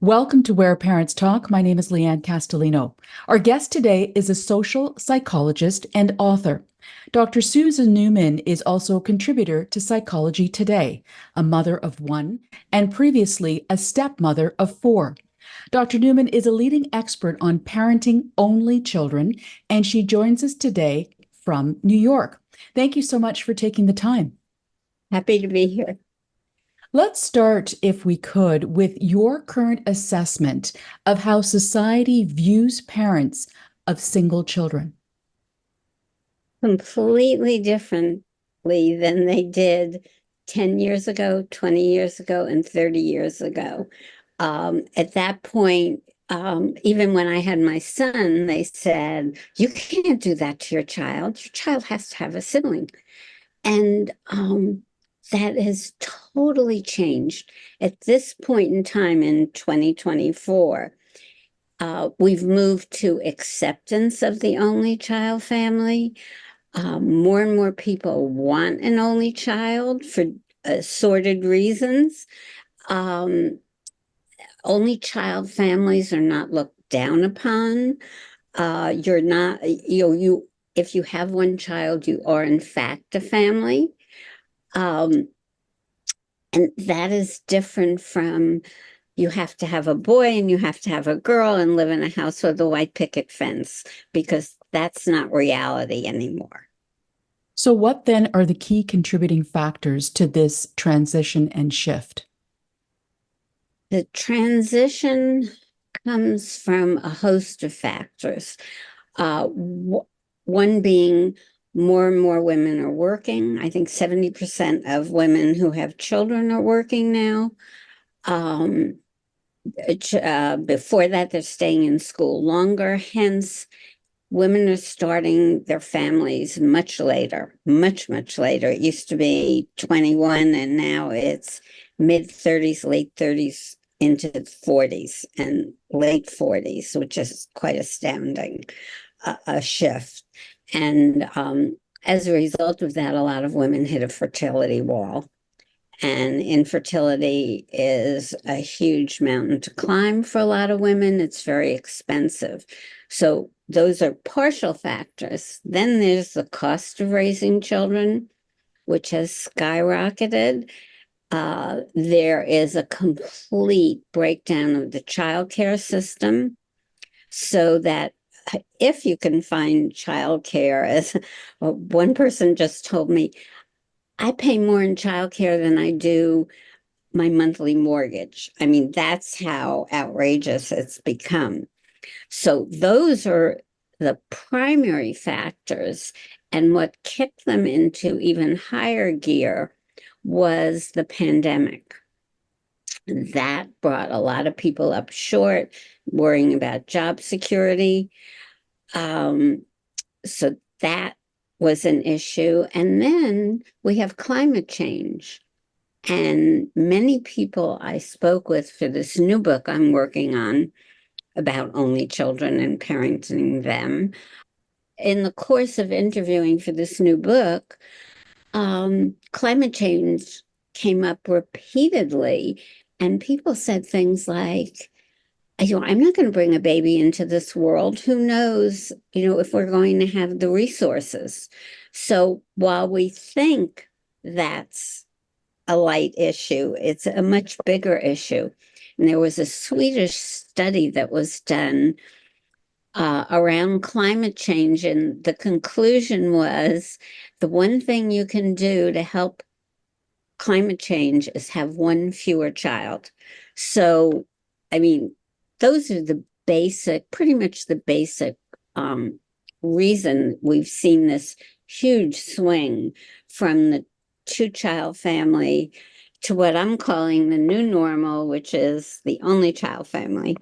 Welcome to Where Parents Talk. My name is Leanne Castellino. Our guest today is a social psychologist and author. Dr. Susan Newman is also a contributor to Psychology Today, a mother of one, and previously a stepmother of four. Dr. Newman is a leading expert on parenting only children, and she joins us today from New York. Thank you so much for taking the time. Happy to be here. Let's start, if we could, with your current assessment of how society views parents of single children. Completely differently than they did 10 years ago, 20 years ago, and 30 years ago. At that point, even when I had my son, they said, you can't do that to your child. Your child has to have a sibling. And that has totally changed. At this point in time in 2024, we've moved to acceptance of the only child family. More and more people want an only child for assorted reasons. Um, Only child families are not looked down upon. You're not, if you have one child, you are in fact a family. Um, and that is different from you have to have a boy and you have to have a girl and live in a house with a white picket fence, because that's not reality anymore. So, what then are the key contributing factors to this transition and shift? The transition comes from a host of factors. One being more and more women are working. I think 70% of women who have children are working now. Before that, they're staying in school longer. Hence, women are starting their families much later, much, much later. It used to be 21, and now it's mid 30s, late 30s into 40s and late 40s, which is quite astounding, a shift. And as a result of that, a lot of women hit a fertility wall. And infertility is a huge mountain to climb for a lot of women. It's very expensive. So those are partial factors. Then there's the cost of raising children, which has skyrocketed. There is a complete breakdown of the childcare system, so that if you can find childcare, as one person just told me, I pay more in childcare than I do my monthly mortgage. I mean, that's how outrageous it's become. So those are the primary factors. And what kicked them into even higher gear was the pandemic. That brought a lot of people up short, worrying about job security. Um, so that was an issue. And then we have climate change. And many people I spoke with for this new book I'm working on about only children and parenting them, in the course of interviewing for this new book, climate change came up repeatedly. And people said things like, I'm not going to bring a baby into this world. Who knows, if we're going to have the resources. So while we think that's a light issue, it's a much bigger issue. And there was a Swedish study that was done around climate change, and the conclusion was the one thing you can do to help climate change is have one fewer child. So, I mean, those are the basic, pretty much the basic reason we've seen this huge swing from the two-child family to what I'm calling the new normal, which is the only child family.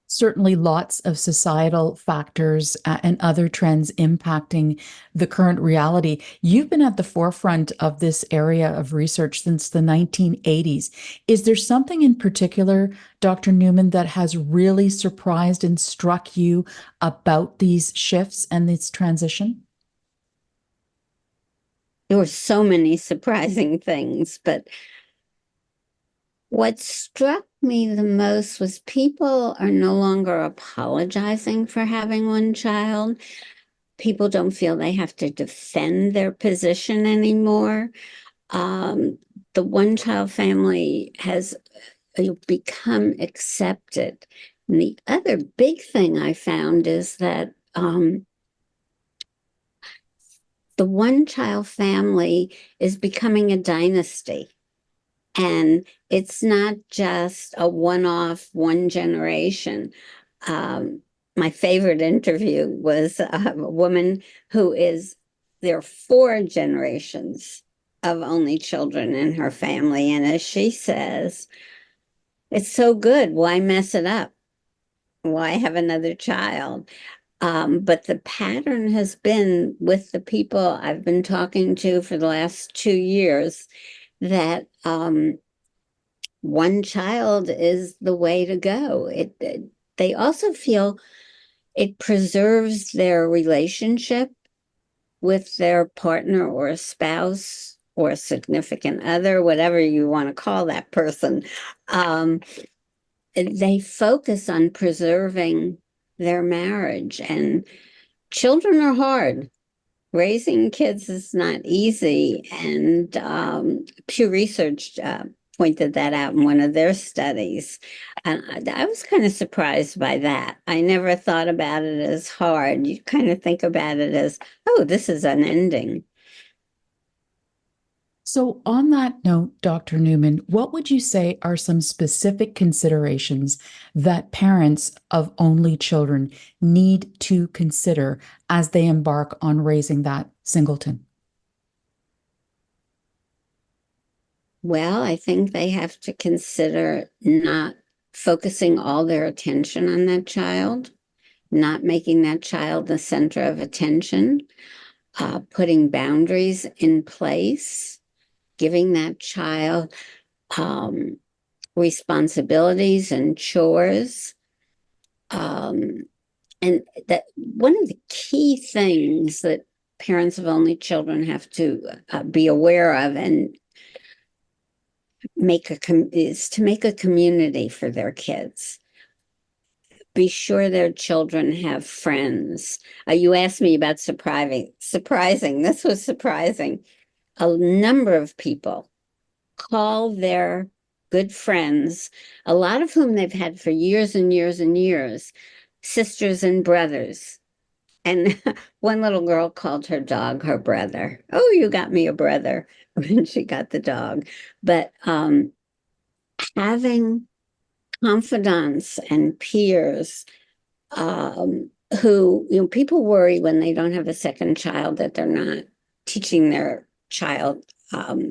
Certainly, lots of societal factors and other trends impacting the current reality. You've been at the forefront of this area of research since the 1980s. Is there something in particular, Dr. Newman, that has really surprised and struck you about these shifts and this transition? There were so many surprising things, but what struck me the most was people are no longer apologizing for having one child. People don't feel they have to defend their position anymore. Um, the one child family has become accepted. And the other big thing I found is that the one child family is becoming a dynasty. And it's not just a one off, one generation. Um, my favorite interview was a woman who is, there are four generations of only children in her family. And as she says, it's so good. Why mess it up? Why have another child? But the pattern has been with the people I've been talking to for the last 2 years that one child is the way to go. They also feel it preserves their relationship with their partner or a spouse or a significant other, whatever you want to call that person. They focus on preserving their marriage, and children are hard. Raising kids is not easy, and Pew Research pointed that out in one of their studies. And I was kind of surprised by that. I never thought about it as hard. You kind of think about it as, oh, this is unending. So, on that note, Dr. Newman, what would you say are some specific considerations that parents of only children need to consider as they embark on raising that singleton? Well, I think they have to consider not focusing all their attention on that child, not making that child the center of attention, putting boundaries in place, giving that child responsibilities and chores. And that one of the key things that parents of only children have to be aware of and is to make a community for their kids. Be sure their children have friends. You asked me about surprising. This was surprising. A number of people call their good friends, a lot of whom they've had for years and years and years, sisters and brothers. And one little girl called her dog her brother. Oh, you got me a brother when she got the dog. But having confidants and peers who, people worry when they don't have a second child that they're not teaching their child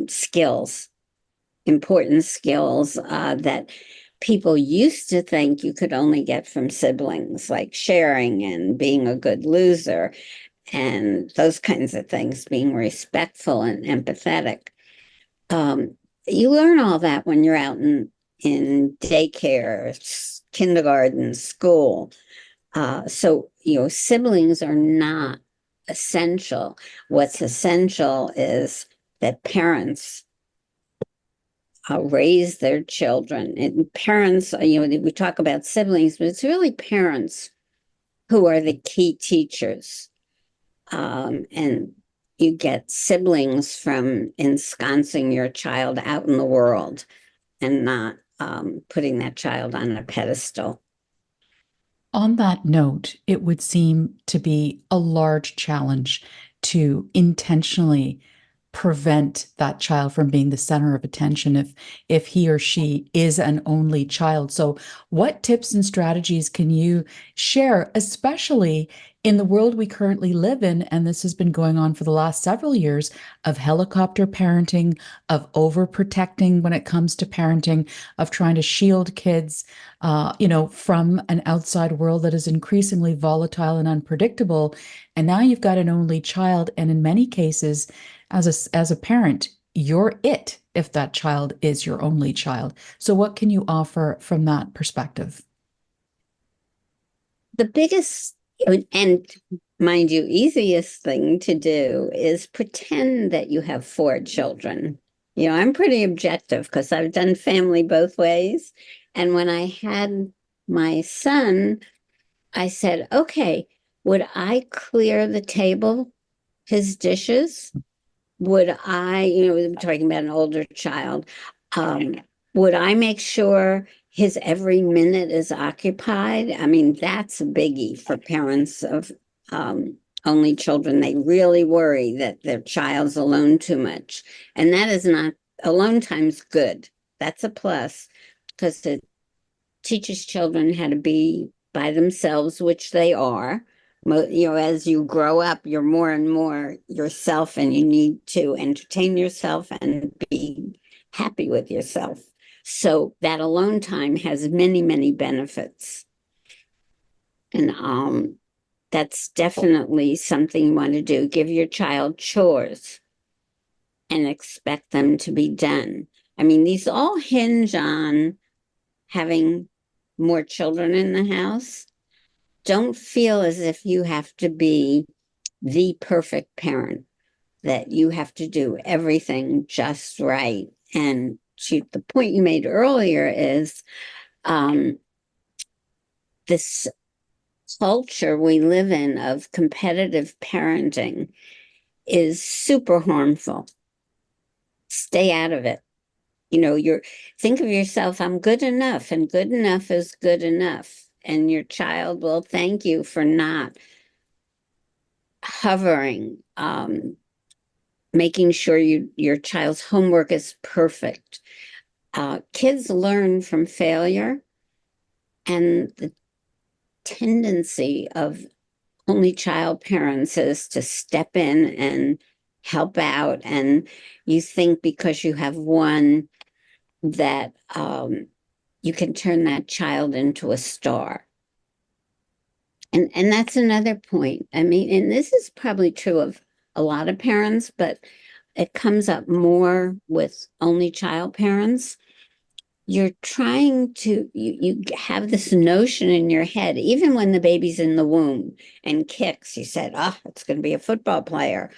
skills, important skills that people used to think you could only get from siblings, like sharing and being a good loser and those kinds of things, being respectful and empathetic. You learn all that when you're out in daycare, kindergarten, school. So, siblings are not essential. What's essential is that parents raise their children. And parents, we talk about siblings, but it's really parents who are the key teachers. And you get siblings from ensconcing your child out in the world and not putting that child on a pedestal. On that note, it would seem to be a large challenge to intentionally prevent that child from being the center of attention if he or she is an only child. So what tips and strategies can you share, especially in the world we currently live in, and this has been going on for the last several years, of helicopter parenting, of overprotecting when it comes to parenting, of trying to shield kids, from an outside world that is increasingly volatile and unpredictable. And now you've got an only child, and in many cases, as a parent, you're it if that child is your only child. So what can you offer from that perspective? The biggest and mind you, easiest thing to do is pretend that you have four children. I'm pretty objective because I've done family both ways. And when I had my son, I said, okay, would I clear the table, his dishes? Would I, we're talking about an older child, um, would I make sure his every minute is occupied? I mean, that's a biggie for parents of only children. They really worry that their child's alone too much. And that is not, alone time's good. That's a plus because it teaches children how to be by themselves, which they are. As you grow up, you're more and more yourself, and you need to entertain yourself and be happy with yourself. So that alone time has many, many benefits. And that's definitely something you want to do. Give your child chores and expect them to be done. I mean, these all hinge on having more children in the house. Don't feel as if you have to be the perfect parent, that you have to do everything just right. And the point you made earlier is this culture we live in of competitive parenting is super harmful. Stay out of it. You're think of yourself, I'm good enough, and good enough is good enough. And your child will thank you for not hovering, making sure your child's homework is perfect. Kids learn from failure, and the tendency of only child parents is to step in and help out. And you think because you have one that you can turn that child into a star. And that's another point. I mean, and this is probably true of a lot of parents, but it comes up more with only child parents. You're trying to, you have this notion in your head, even when the baby's in the womb and kicks, you said, oh, it's going to be a football player.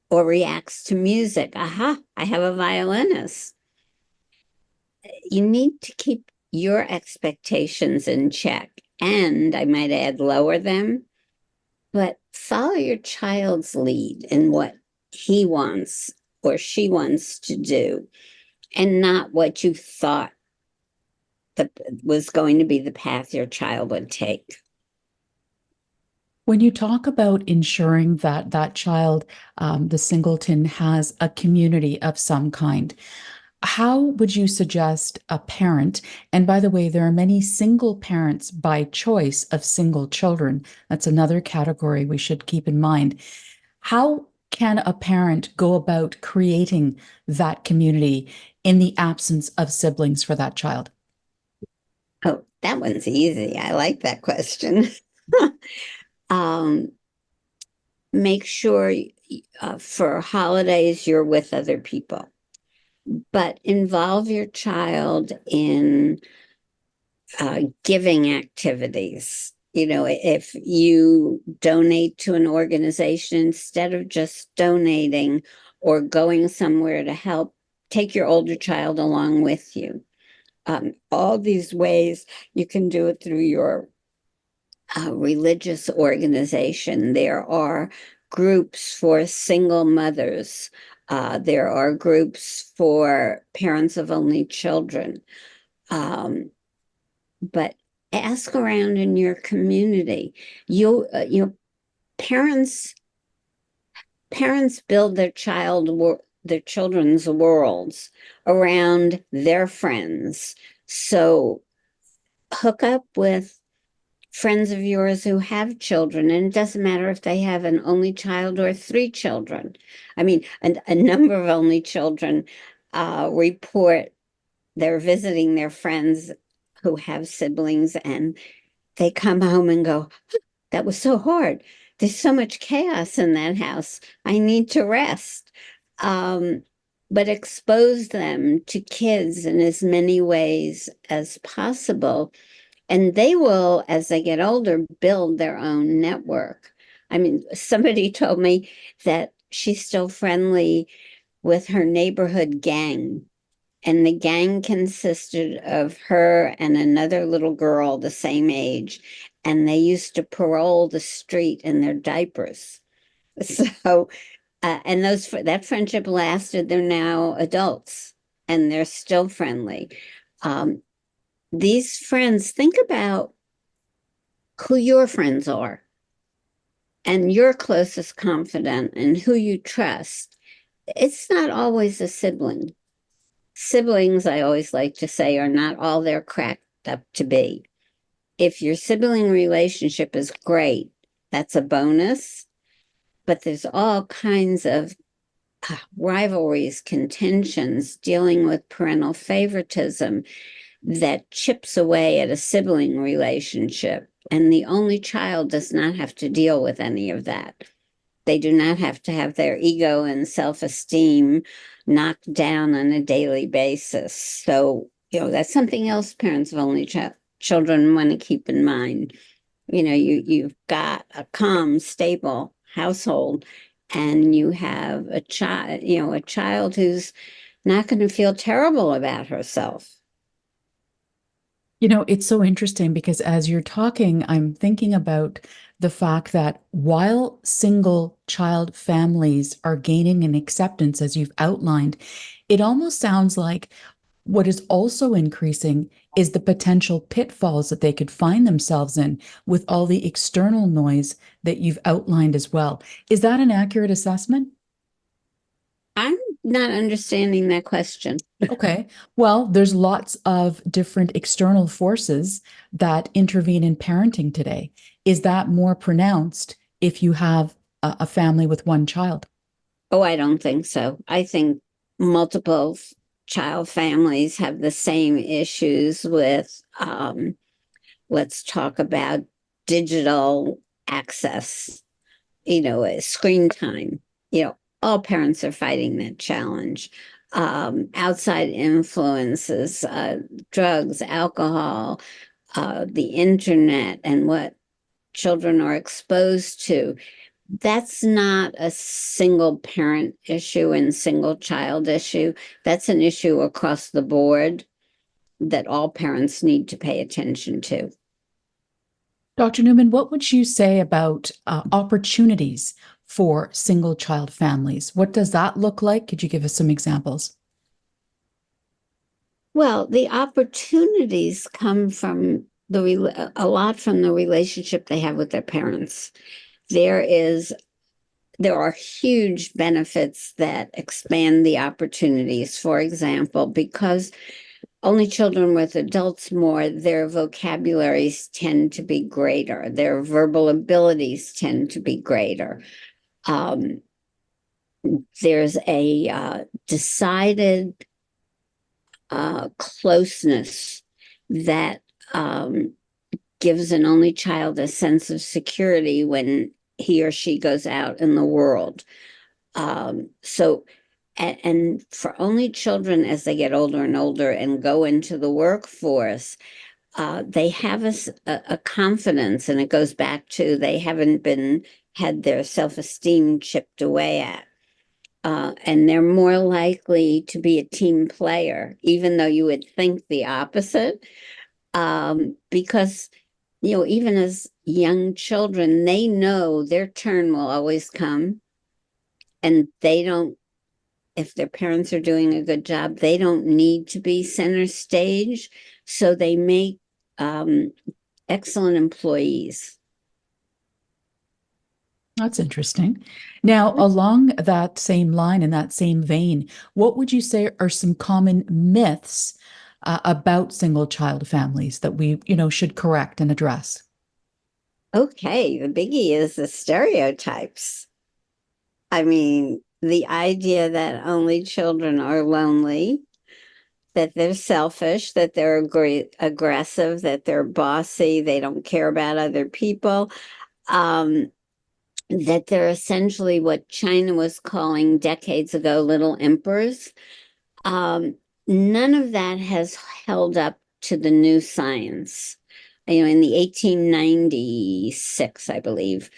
Or reacts to music. Aha, I have a violinist. You need to keep your expectations in check. And I might add, lower them, but follow your child's lead in what he wants or she wants to do, and not what you thought that was going to be the path your child would take. When you talk about ensuring that that child, the singleton, has a community of some kind, how would you suggest a parent? And by the way, there are many single parents by choice of single children. That's another category we should keep in mind. How can a parent go about creating that community in the absence of siblings for that child? Oh, that one's easy. I like that question. um, Make sure for holidays you're with other people, but involve your child in giving activities. If you donate to an organization, instead of just donating or going somewhere to help, take your older child along with you. All these ways you can do it through your religious organization. There are groups for single mothers. There are groups for parents of only children. But ask around in your community. Parents parents build their children's worlds around their friends. So hook up with friends of yours who have children, and it doesn't matter if they have an only child or 3 children. I mean, a number of only children report they're visiting their friends who have siblings, and they come home and go, that was so hard. There's so much chaos in that house. I need to rest. Um, but expose them to kids in as many ways as possible. And they will, as they get older, build their own network. I mean, somebody told me that she's still friendly with her neighborhood gang. And the gang consisted of her and another little girl the same age. And they used to parole the street in their diapers. So, and that friendship lasted. They're now adults and they're still friendly. Um, these friends, think about who your friends are and your closest confidant and who you trust. It's not always a sibling. Siblings, I always like to say, are not all they're cracked up to be. If your sibling relationship is great, that's a bonus, but there's all kinds of rivalries, contentions, dealing with parental favoritism that chips away at a sibling relationship. And the only child does not have to deal with any of that. They do not have to have their ego and self-esteem knocked down on a daily basis. So, that's something else parents of only children want to keep in mind. You've got a calm, stable household, and you have a child who's not going to feel terrible about herself. It's so interesting because as you're talking, I'm thinking about the fact that while single child families are gaining an acceptance, as you've outlined, it almost sounds like what is also increasing is the potential pitfalls that they could find themselves in with all the external noise that you've outlined as well. Is that an accurate assessment? I'm not understanding that question. Okay. Well, there's lots of different external forces that intervene in parenting today. Is that more pronounced if you have a family with one child? Oh, I don't think so. I think multiple child families have the same issues with, let's talk about digital access, screen time. All parents are fighting that challenge. Outside influences, drugs, alcohol, the internet, and what children are exposed to. That's not a single parent issue and single child issue. That's an issue across the board that all parents need to pay attention to. Dr. Newman, what would you say about opportunities for single child families? What does that look like? Could you give us some examples? Well, the opportunities come from a lot from the relationship they have with their parents. There are huge benefits that expand the opportunities. For example, because only children with adults more, their vocabularies tend to be greater. Their verbal abilities tend to be greater. Um, there's a decided closeness that gives an only child a sense of security when he or she goes out in the world. And for only children as they get older and older and go into the workforce, they have a confidence, and it goes back to they haven't had their self-esteem chipped away at. And they're more likely to be a team player, even though you would think the opposite. Because, even as young children, they know their turn will always come. And if their parents are doing a good job, they don't need to be center stage. So they make excellent employees. That's interesting. Now, along that same line, in that same vein, what would you say are some common myths about single child families that we, should correct and address? Okay, the biggie is the stereotypes. I mean, the idea that only children are lonely, that they're selfish, that they're aggressive, that they're bossy, they don't care about other people, that they're essentially what China was calling decades ago little emperors. None of that has held up to the new science. In the 1896, I believe,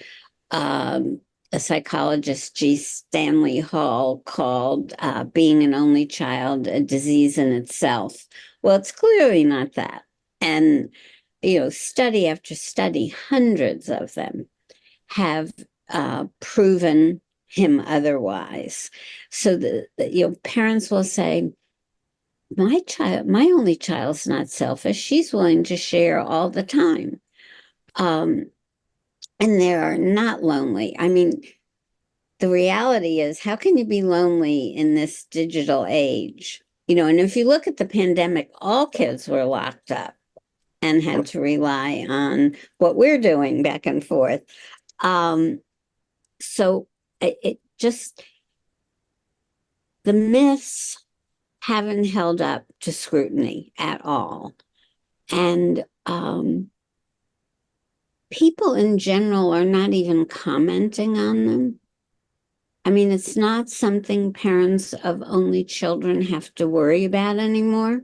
a psychologist, G. Stanley Hall, called being an only child a disease in itself. Well, it's clearly not that. And, study after study, hundreds of them have proven him otherwise. So parents will say, my only child's not selfish. She's willing to share all the time. And they are not lonely. I mean, the reality is, how can you be lonely in this digital age? And if you look at the pandemic, all kids were locked up and had to rely on what we're doing back and forth. So it just, the myths haven't held up to scrutiny at all. And people in general are not even commenting on them. I mean, it's not something parents of only children have to worry about anymore.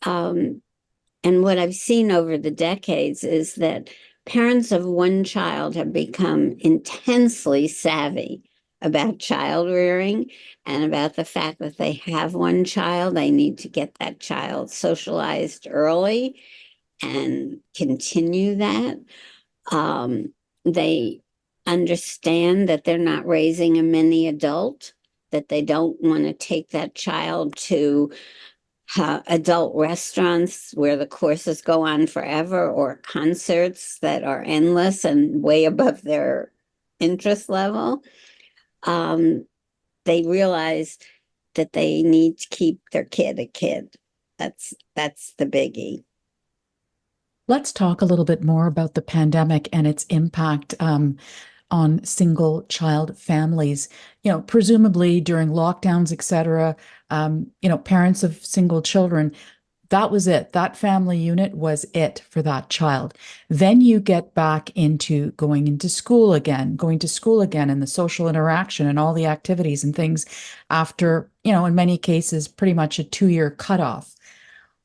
And what I've seen over the decades is that parents of one child have become intensely savvy about child rearing and about the fact that they have one child. They need to get that child socialized early and continue that. They understand that they're not raising a mini adult, that they don't want to take that child to adult restaurants where the courses go on forever, or concerts that are endless and way above their interest level. They realize that they need to keep their kid a kid. That's the biggie. Let's talk a little bit more about the pandemic and its impact on single child families. Presumably during lockdowns, et cetera, parents of single children, that was it. That family unit was it for that child. Then you get back into going to school again, and the social interaction and all the activities and things after, in many cases, pretty much a 2-year cutoff.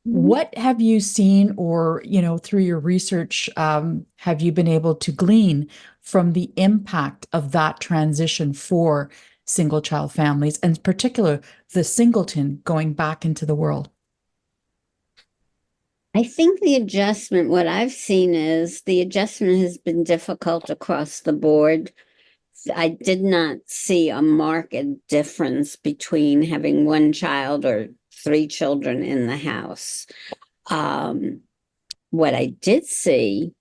What have you seen, or, through your research, have you been able to glean from the impact of that transition for single child families, and in particular, the singleton going back into the world? I think what I've seen is the adjustment has been difficult across the board. I did not see a marked difference between having one child or 3 children in the house. What I did see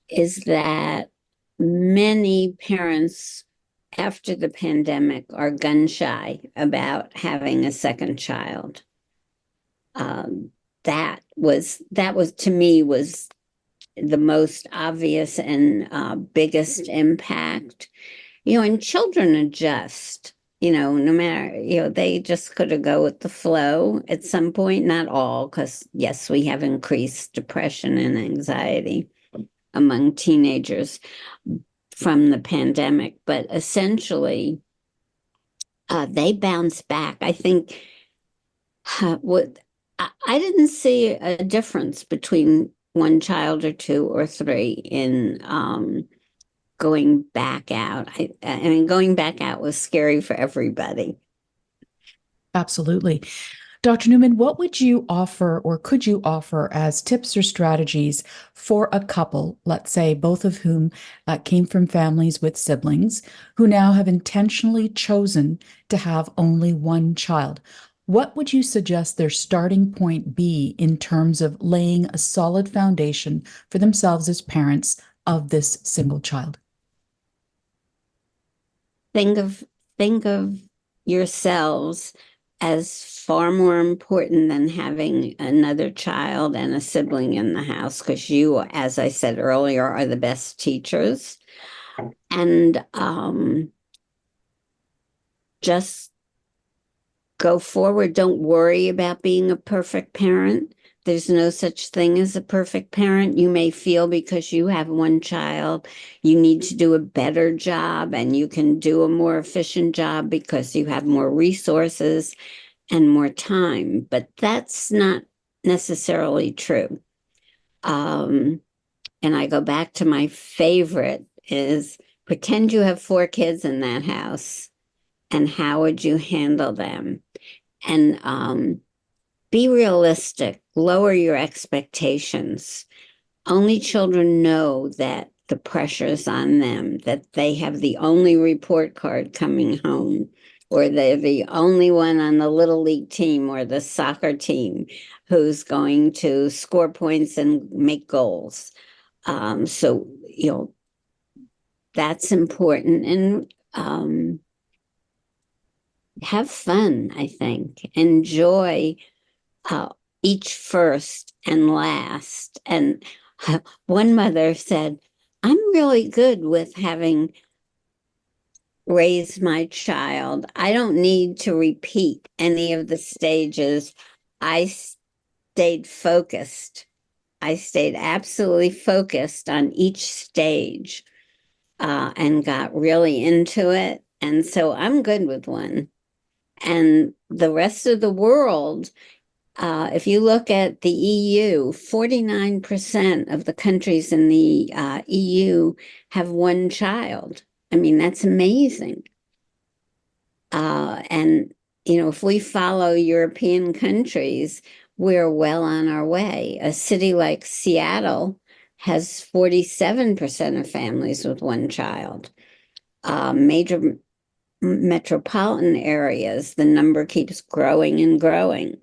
is that many parents after the pandemic are gun shy about having a second child. That was to me was the most obvious and biggest impact. And children adjust, no matter, they just could have go with the flow at some point, not all, because yes, we have increased depression and anxiety among teenagers from the pandemic, but essentially they bounce back. I think I didn't see a difference between one child or 2 or 3 in going back out. I mean, going back out was scary for everybody. Absolutely. Dr. Newman, what would you offer, or could you offer, as tips or strategies for a couple, let's say both of whom came from families with siblings, who now have intentionally chosen to have only one child? What would you suggest their starting point be in terms of laying a solid foundation for themselves as parents of this single child? Think of yourselves as far more important than having another child and a sibling in the house, because you, as I said earlier, are the best teachers. And just go forward. Don't worry about being a perfect parent. There's no such thing as a perfect parent. You may feel because you have one child, you need to do a better job, and you can do a more efficient job because you have more resources and more time. But that's not necessarily true. And I go back to my favorite is pretend you have 4 kids in that house, and how would you handle them? And be realistic, lower your expectations. Only children know that the pressure's on them, that they have the only report card coming home, or they're the only one on the little league team or the soccer team who's going to score points and make goals. So, that's important. And have fun, I think. Enjoy each first and last. And one mother said, I'm really good with having raised my child. I don't need to repeat any of the stages. I stayed focused. I stayed absolutely focused on each stage and got really into it. And so I'm good with one. And the rest of the world, if you look at the EU, 49% of the countries in the EU have one child. I mean, that's amazing. And, if we follow European countries, we're well on our way. A city like Seattle has 47% of families with one child. Major metropolitan areas, the number keeps growing and growing.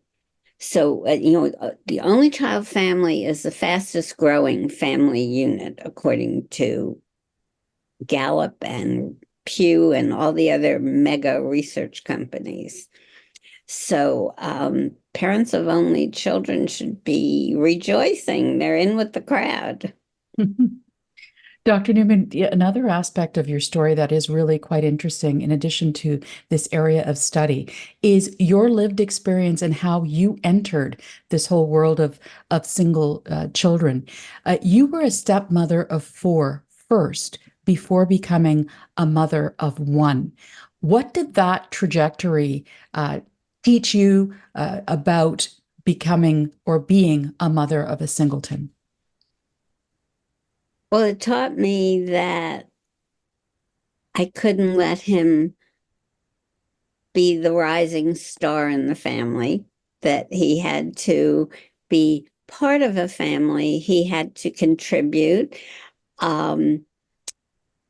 So, the only child family is the fastest growing family unit, according to Gallup and Pew and all the other mega research companies. So, parents of only children should be rejoicing. They're in with the crowd. Dr. Newman, another aspect of your story that is really quite interesting, in addition to this area of study, is your lived experience and how you entered this whole world of single children. You were a stepmother of 4 first before becoming a mother of 1. What did that trajectory teach you about becoming or being a mother of a singleton? Well, it taught me that I couldn't let him be the rising star in the family, that he had to be part of a family. He had to contribute.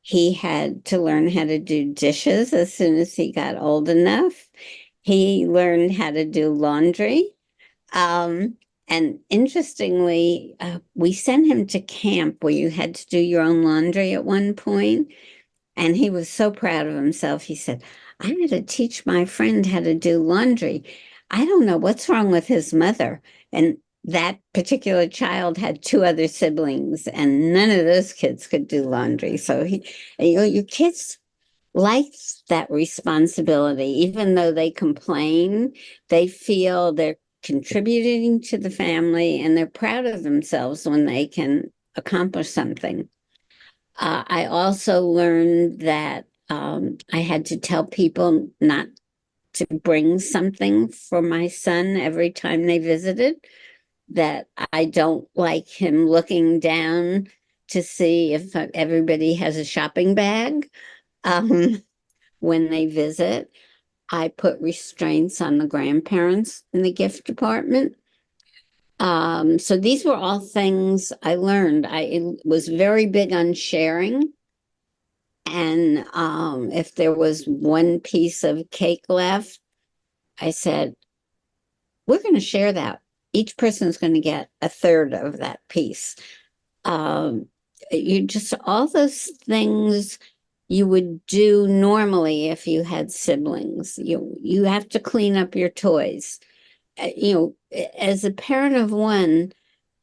He had to learn how to do dishes as soon as he got old enough. He learned how to do laundry. And interestingly, we sent him to camp where you had to do your own laundry at one point. And he was so proud of himself. He said, I had to teach my friend how to do laundry. I don't know what's wrong with his mother. And that particular child had 2 other siblings, and none of those kids could do laundry. So your kids like that responsibility, even though they complain, they feel they're contributing to the family and they're proud of themselves when they can accomplish something. I also learned that I had to tell people not to bring something for my son every time they visited, that I don't like him looking down to see if everybody has a shopping bag when they visit. I put restraints on the grandparents in the gift department. So these were all things I learned. I was very big on sharing. And if there was one piece of cake left, I said, we're going to share that. Each person's going to get a third of that piece. You just, all those things you would do normally if you had siblings. You have to clean up your toys. As a parent of 1,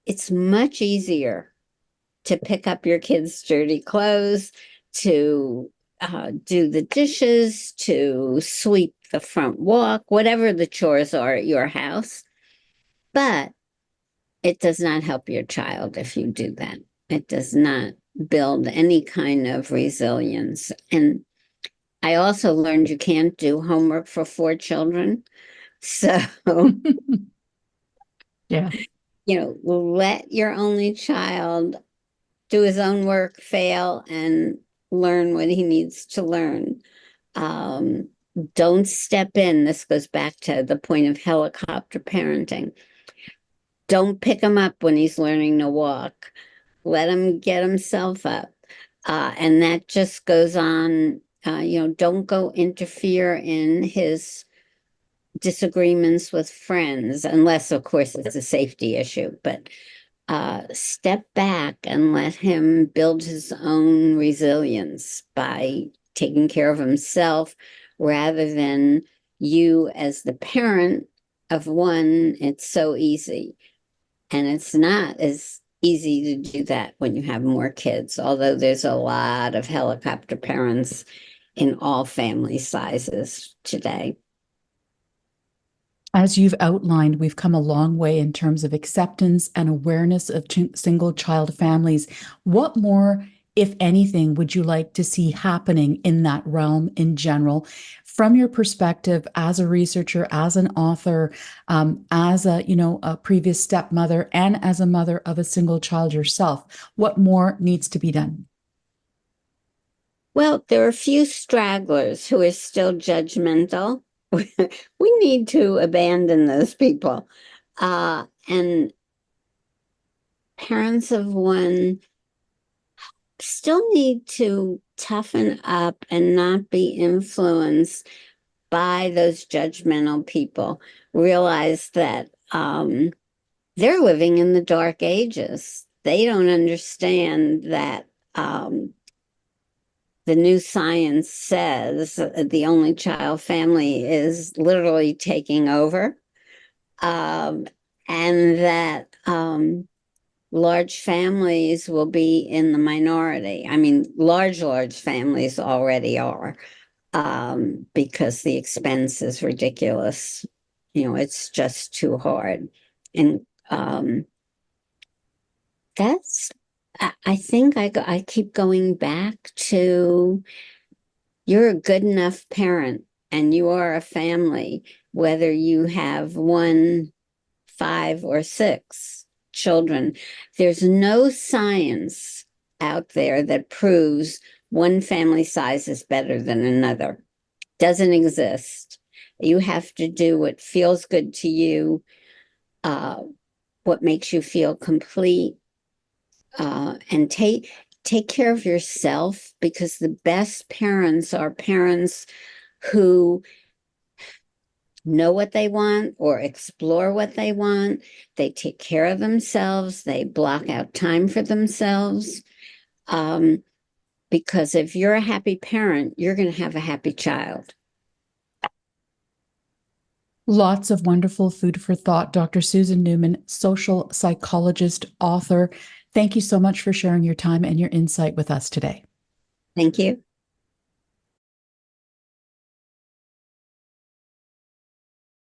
it's much easier to pick up your kids' dirty clothes, to do the dishes, to sweep the front walk, whatever the chores are at your house. But it does not help your child if you do that. It does not build any kind of resilience. And I also learned you can't do homework for 4 children. So, Yeah. let your only child do his own work, fail, and learn what he needs to learn. Um, don't step in. This goes back to the point of helicopter parenting. Don't pick him up when he's learning to walk. Let him get himself up. And that just goes on. Don't go interfere in his disagreements with friends, unless, of course, it's a safety issue. But step back and let him build his own resilience by taking care of himself rather than you as the parent of one. It's so easy. And it's not as easy to do that when you have more kids, although there's a lot of helicopter parents in all family sizes today. As you've outlined, we've come a long way in terms of acceptance and awareness of single child families. What more, if anything, would you like to see happening in that realm in general? From your perspective as a researcher, as an author, as a previous stepmother, and as a mother of a single child yourself, what more needs to be done? Well, there are a few stragglers who are still judgmental. We need to abandon those people. And parents of one still need to toughen up and not be influenced by those judgmental people. Realize that they're living in the dark ages. They don't understand that the new science says the only child family is literally taking over, and that large families will be in the minority. I mean, large families already are, because the expense is ridiculous. It's just too hard. And that's, I think I keep going back to, you're a good enough parent and you are a family, whether you have 1, 5, or 6 children. There's no science out there that proves one family size is better than another. Doesn't exist. You have to do what feels good to you, what makes you feel complete, and take care of yourself, because the best parents are parents who know what they want or explore what they want. They take care of themselves. They block out time for themselves. Because if you're a happy parent, you're going to have a happy child. Lots of wonderful food for thought. Dr. Susan Newman, social psychologist, author. Thank you so much for sharing your time and your insight with us today. Thank you.